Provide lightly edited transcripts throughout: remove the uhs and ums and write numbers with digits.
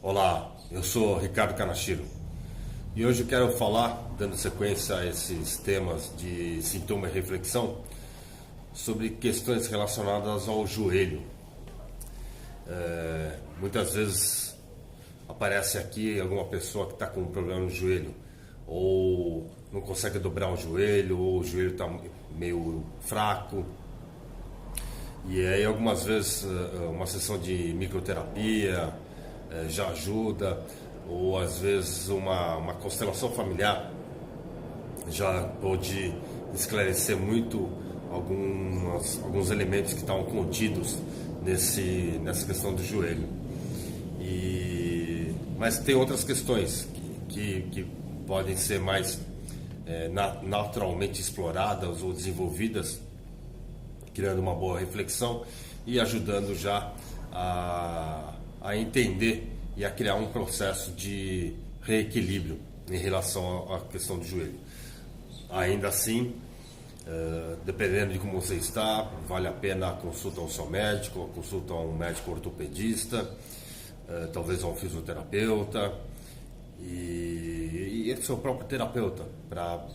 Olá, eu sou Ricardo Kanashiro e hoje eu quero falar, dando sequência a esses temas de sintoma e reflexão, sobre questões relacionadas ao joelho. Muitas vezes aparece aqui alguma pessoa que está com um problema no joelho, ou não consegue dobrar o joelho, ou o joelho está meio fraco. E aí algumas vezes uma sessão de microterapia já ajuda, ou às vezes uma constelação familiar já pode esclarecer muito alguns elementos que estavam contidos nessa questão do joelho. Mas tem outras questões que podem ser mais naturalmente exploradas ou desenvolvidas, criando uma boa reflexão e ajudando já a entender e a criar um processo de reequilíbrio em relação à questão do joelho. Ainda assim, dependendo de como você está, vale a pena a consulta ao seu médico, a consulta a um médico ortopedista, talvez a um fisioterapeuta e o seu próprio terapeuta, para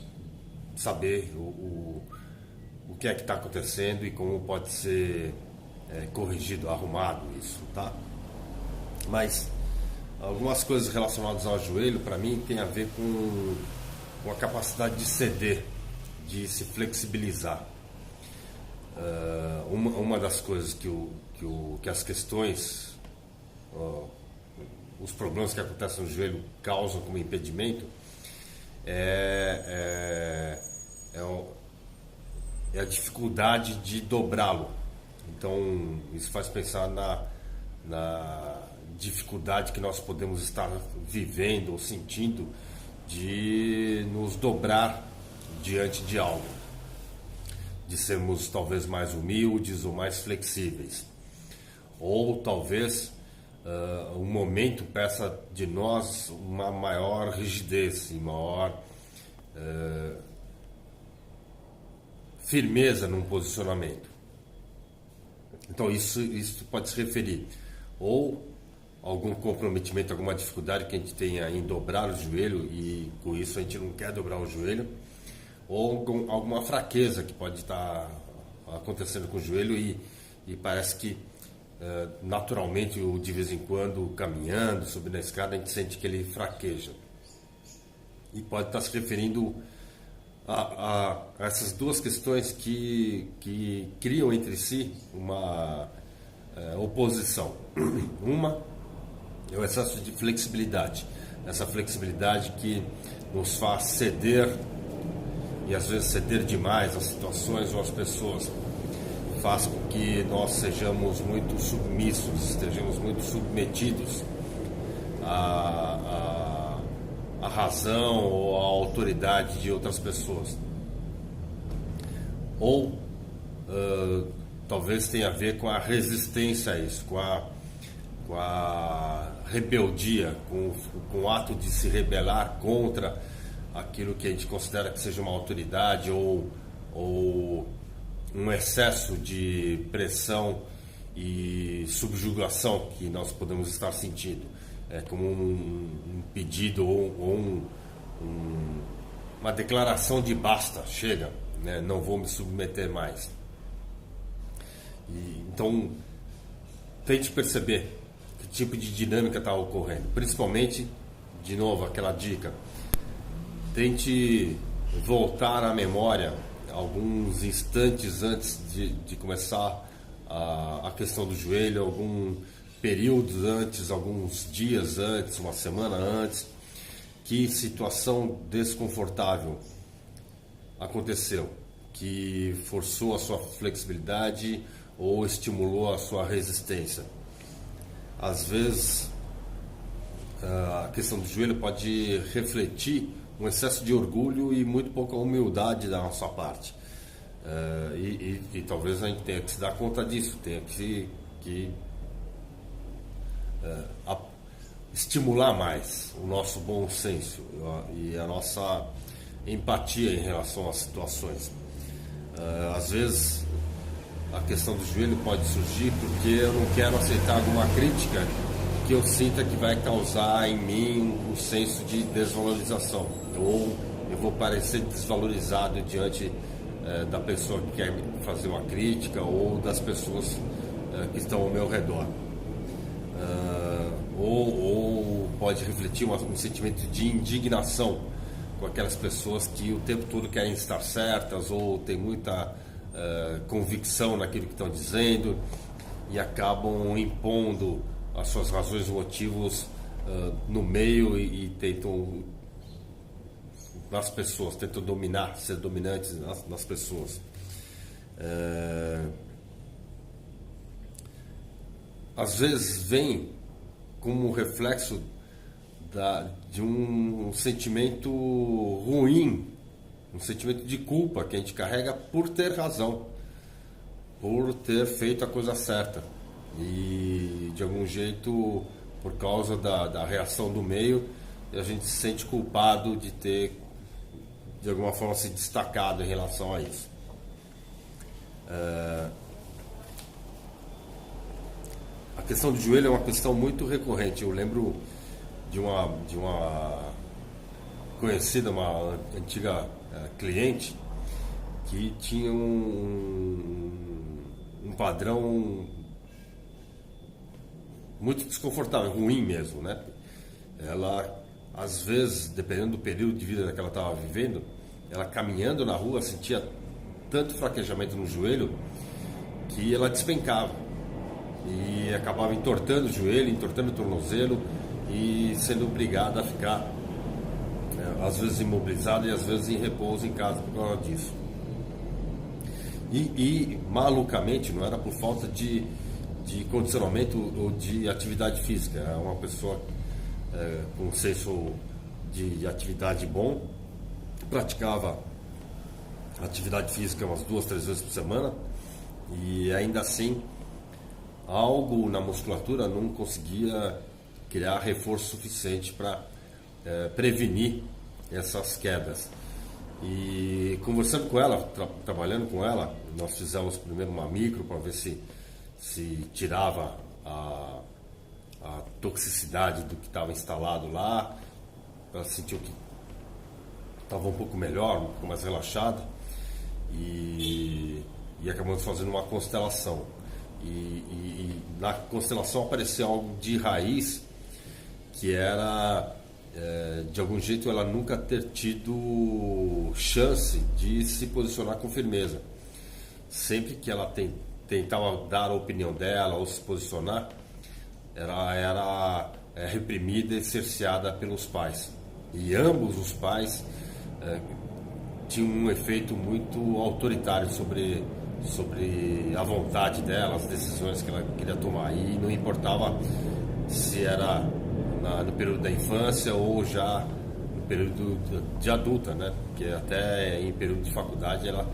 saber o que é que está acontecendo e como pode ser corrigido, arrumado isso, tá? Mas algumas coisas relacionadas ao joelho, para mim, tem a ver com a capacidade de ceder, de se flexibilizar. Uma das coisas que as questões, os problemas que acontecem no joelho causam como impedimento é a dificuldade de dobrá-lo. Então isso faz pensar na dificuldade que nós podemos estar vivendo ou sentindo de nos dobrar diante de algo, de sermos talvez mais humildes ou mais flexíveis, ou talvez um momento peça de nós uma maior rigidez e maior firmeza num posicionamento. Então isso pode se referir ou algum comprometimento, alguma dificuldade que a gente tenha em dobrar o joelho e com isso a gente não quer dobrar o joelho, ou alguma fraqueza que pode estar acontecendo com o joelho e parece que naturalmente, de vez em quando, caminhando, subindo a escada, a gente sente que ele fraqueja. E pode estar se referindo a essas duas questões que criam entre si uma oposição. Uma é o excesso de flexibilidade, essa flexibilidade que nos faz ceder, e às vezes ceder demais às situações ou às pessoas, faz com que nós sejamos muito submissos, estejamos muito submetidos à razão ou à autoridade de outras pessoas. Ou talvez tenha a ver com a resistência a isso, com a rebeldia, com o ato de se rebelar contra aquilo que a gente considera que seja uma autoridade ou um excesso de pressão e subjugação que nós podemos estar sentindo. É como um pedido ou uma declaração de basta, chega, né? Não vou me submeter mais. Então, tente perceber que tipo de dinâmica está ocorrendo. Principalmente, de novo, aquela dica, tente voltar à memória alguns instantes antes de começar a questão do joelho, algum período antes, alguns dias antes, uma semana antes, que situação desconfortável aconteceu, que forçou a sua flexibilidade ou estimulou a sua resistência. Às vezes, a questão do joelho pode refletir um excesso de orgulho e muito pouca humildade da nossa parte. E talvez a gente tenha que se dar conta disso, tenha que estimular mais o nosso bom senso e a nossa empatia em relação às situações. Às vezes a questão do joelho pode surgir porque eu não quero aceitar alguma crítica que eu sinta que vai causar em mim um senso de desvalorização, ou eu vou parecer desvalorizado diante da pessoa que quer fazer uma crítica ou das pessoas que estão ao meu redor. Ou pode refletir um sentimento de indignação com aquelas pessoas que o tempo todo querem estar certas ou têm muita convicção naquilo que estão dizendo e acabam impondo as suas razões e motivos no meio e tentam nas pessoas, tentam dominar, ser dominantes nas pessoas. Às vezes vem como reflexo de um sentimento ruim, um sentimento de culpa que a gente carrega por ter razão, por ter feito a coisa certa. E de algum jeito, por causa da reação do meio, a gente se sente culpado de ter, de alguma forma, se destacado em relação a isso. A questão do joelho é uma questão muito recorrente. Eu lembro de uma conhecida, uma antiga cliente que tinha um padrão muito desconfortável, ruim mesmo, né? Ela, às vezes, dependendo do período de vida que ela estava vivendo, ela caminhando na rua sentia tanto fraquejamento no joelho que ela despencava e acabava entortando o joelho, entortando o tornozelo e sendo obrigada a ficar às vezes imobilizada e às vezes em repouso em casa por causa disso. E malucamente, não era por falta de condicionamento ou de atividade física, era uma pessoa com um senso de atividade bom, praticava atividade física umas 2, 3 vezes por semana e ainda assim algo na musculatura não conseguia criar reforço suficiente para prevenir essas quedas. E conversando com ela, trabalhando com ela, nós fizemos primeiro uma micro para ver se tirava a toxicidade do que estava instalado lá. Ela sentiu que estava um pouco melhor, um pouco mais relaxada e acabamos fazendo uma constelação. E na constelação apareceu algo de raiz que era de algum jeito ela nunca ter tido chance de se posicionar com firmeza. Sempre que ela tentava dar a opinião dela ou se posicionar, ela era reprimida e cerceada pelos pais. E ambos os pais tinham um efeito muito autoritário sobre a vontade dela, as decisões que ela queria tomar. E não importava se era no período da infância ou já no período de adulta, né? Porque até em período de faculdade ela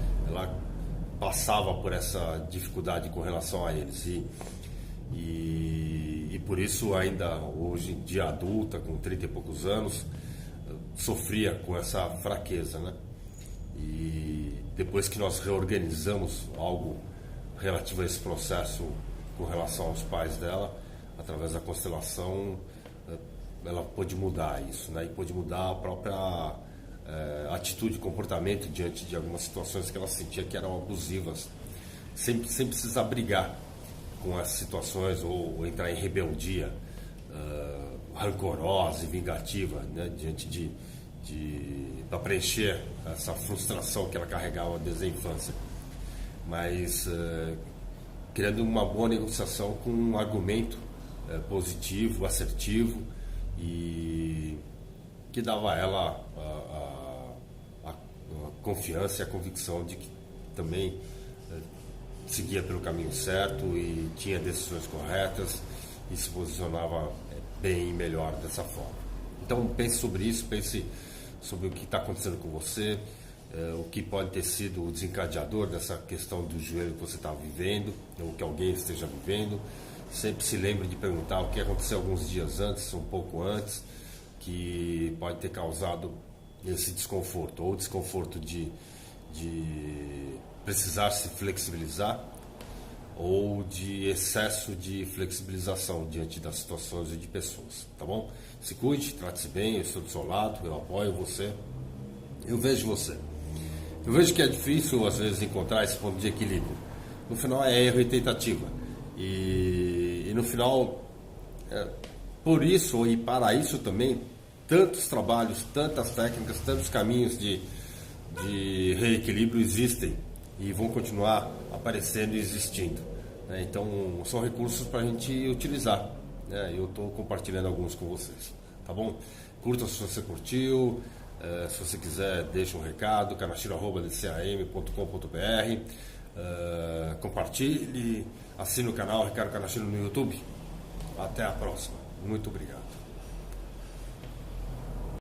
passava por essa dificuldade com relação a eles. E por isso ainda hoje em dia adulta, com 30 e poucos anos, sofria com essa fraqueza, né? E depois que nós reorganizamos algo relativo a esse processo com relação aos pais dela, através da constelação, ela pôde mudar isso, né? E pôde mudar a própria atitude, comportamento diante de algumas situações que ela sentia que eram abusivas, sem precisar brigar com as situações ou entrar em rebeldia rancorosa e vingativa, né? Diante para preencher essa frustração que ela carregava desde a infância, mas criando uma boa negociação com um argumento positivo, assertivo e que dava a ela a confiança e a convicção de que também seguia pelo caminho certo e tinha decisões corretas e se posicionava bem e melhor dessa forma. Então pense sobre isso, pense sobre o que está acontecendo com você, o que pode ter sido o desencadeador dessa questão do joelho que você está vivendo, ou que alguém esteja vivendo. Sempre se lembre de perguntar o que aconteceu alguns dias antes, um pouco antes, que pode ter causado esse desconforto, ou desconforto de precisar se flexibilizar, ou de excesso de flexibilização diante das situações e de pessoas, tá bom? Se cuide, trate-se bem, eu estou do seu lado, eu apoio você, eu vejo você. Eu vejo que é difícil às vezes encontrar esse ponto de equilíbrio. No final é erro e tentativa. E no final, por isso e para isso também, tantos trabalhos, tantas técnicas, tantos caminhos de reequilíbrio existem e vão continuar aparecendo e existindo. Então, são recursos para a gente utilizar. Eu estou compartilhando alguns com vocês. Tá bom? Curta se você curtiu. Se você quiser, deixa um recado, canachiro@dcam.com.br. Compartilhe, assine o canal Ricardo Canachiro no YouTube. Até a próxima. Muito obrigado.